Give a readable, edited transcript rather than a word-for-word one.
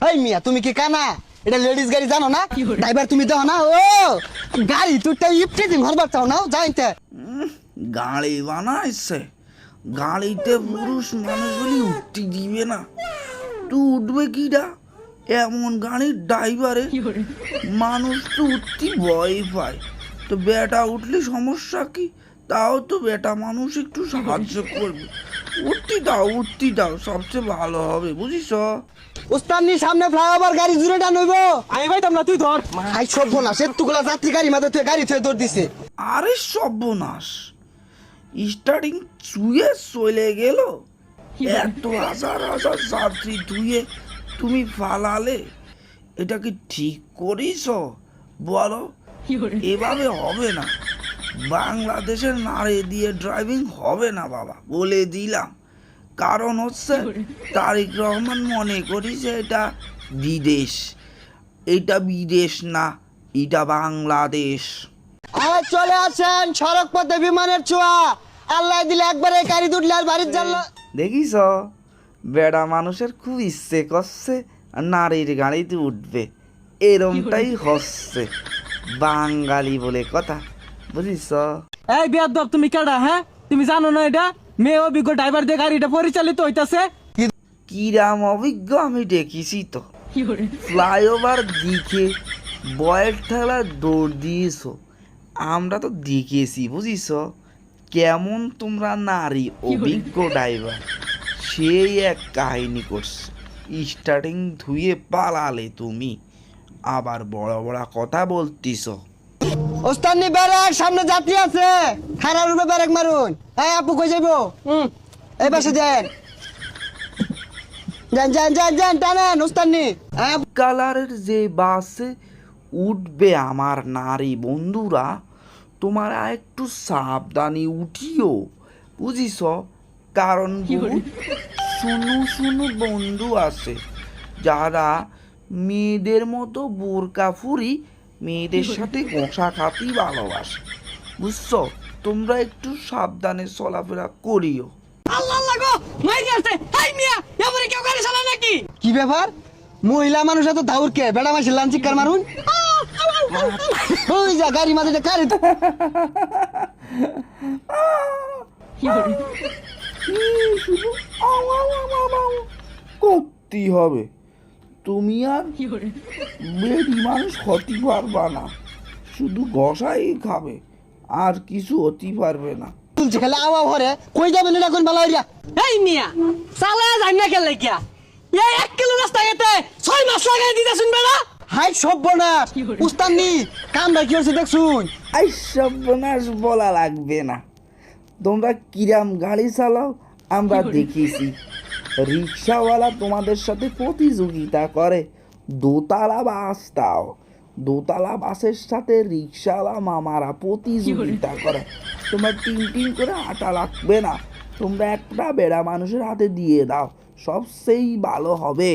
এই মিয়া তুমি কি কানা? এটা লেডিস গাড়ি জানো না? ড্রাইভার তুমি দাও না? ও গাড়ি তুইটা ইপটিজিং হরবার চাও না যাইতে। গাড়ি বানাইছে, গাড়িতে পুরুষ মানুষ বলি উঠতে দিবে না, তুই উঠবে কিটা? এমন গাড়ির ড্রাইভারে মানুষ তো উঠতে ভয় পায়। তো বেটা উঠলে সমস্যা কি? তাও তো বেটা মানুষ একটু সাহায্য করবে। উঠতি দাও সবচেয়ে ভালো হবে, বুঝিস? উস্তানি সামনে ফ্লাইওভার গাড়ি জুড়ে টান হইব। আমি ভাইতাম না, তুই ধর। আই সব না সেতুগুলা যাত্রী গাড়ি মাঝে তুই গাড়ি থেকে দৌড় দিছে। আরে সর্বনাশ, স্টার্টিং চুয়ে চলে গেল। এত হাজার হাজার যাত্রী ধুয়ে তুমি ফালালে, এটা কি ঠিক করিস? বলো, এভাবে হবে না। বাংলাদেশের নারী দিয়ে ড্রাইভিং হবে না বাবা, বলে দিলাম। কারণ হচ্ছে তারেক রহমান মনে করি যে এটা বিদেশ। এটা বিদেশ না, এটা বাংলাদেশ। আরে চলে আসেন সড়ক পথে বিমানের ছোঁয়া। আল্লাহ দিলে একবারে গাড়ি দুটলে আর বাড়ির জানলা। দেখিস, বেড়া মানুষের খুব ইচ্ছে করছে নারীর গাড়িতে উঠবে, এরমটাই হচ্ছে। বাঙালি বলে কথা, বুঝিস? এই বেয়াদব, তুমি কেডা? হ্যাঁ, তুমি জানো না এটা মেয়ে অভিজ্ঞ ড্রাইভার দিয়ে গাড়িটা পরিচালিত হইতাছে? কিরাম অভিজ্ঞ আমি দেখিছি তো। ফ্লাইওভার দিকে বয়ের ঠেলা দৌড় দিয়েছ, আমরা তো দেখেছি, বুঝিস? কেমন তোমরা নারী অভিজ্ঞ ড্রাইভার সেই এক কাহিনী করছে। স্টার্টিং ধুয়ে পালালে তুমি, আবার বড় বড় কথা বলতিস। ওস্তানি ব্যারেক সামনে যাত্রী আছে, খারার উপরে ব্যারেক মারুন। এই আপু কই যাইবো? এই পাশে দেন, যান যান যান যান টানেন ওস্তানি। কালারের যে বাসে উঠবে আমার নারী বন্ধুরা, তোমরা একটু সাবধানে উঠিও, বুঝিস? কারণ শুনু বন্ধু আছে যারা মেয়েদের মতো বোরকা ফুরি মেয়েদের সাথে ঘষা খাতি ভালোবাসে, বুঝছো? তোমরা একটু সাবধানে চলাফেরা করিও। আল্লাহ আল্লাহ গো, মাইরি আছে। হাই মিয়া, এবারে কেউ গাড়ি চালায় নাকি? কি ব্যাপার? মহিলা মানুষ এত দাউর কে? বেড়া মাসে লাঞ্চিকার মারুন। ওই যা গাড়ি মাঝে গাড়ি। করতেই হবে, তুমি আর বেডি মানুষ হতে পারবা না, শুধু ঘষাই খাবে, আর কিছু হতে পারবে না। তুলছে খেলে আওয়া ভরে কই যাবেন এটা কোন ভালো হইয়া? এই মিয়া, চালায় যাই না কেন লাগিয়া? এই 1 কিলো রাস্তা গেতে 6 মাস লাগাই দিতে শুনবে না? হাই সর্বনাশ, উস্তানি কামটা কি হচ্ছে দেখছুন? আই সর্বনাশ বলা লাগবে না, তোমরা কিরাম গাড়ি চালাও আমরা দেখেছি। রিক্সাওয়ালা তোমাদের সাথে প্রতিযোগিতা করে, দোতলা বাস দাও, দোতলা বাসের সাথে রিক্সাওয়ালা মামারা প্রতিযোগিতা করে। তোমার টিন করে আটা লাগবে না, তোমরা একটা বেড়া মানুষের হাতে দিয়ে দাও, সবচেয়ে ভালো হবে।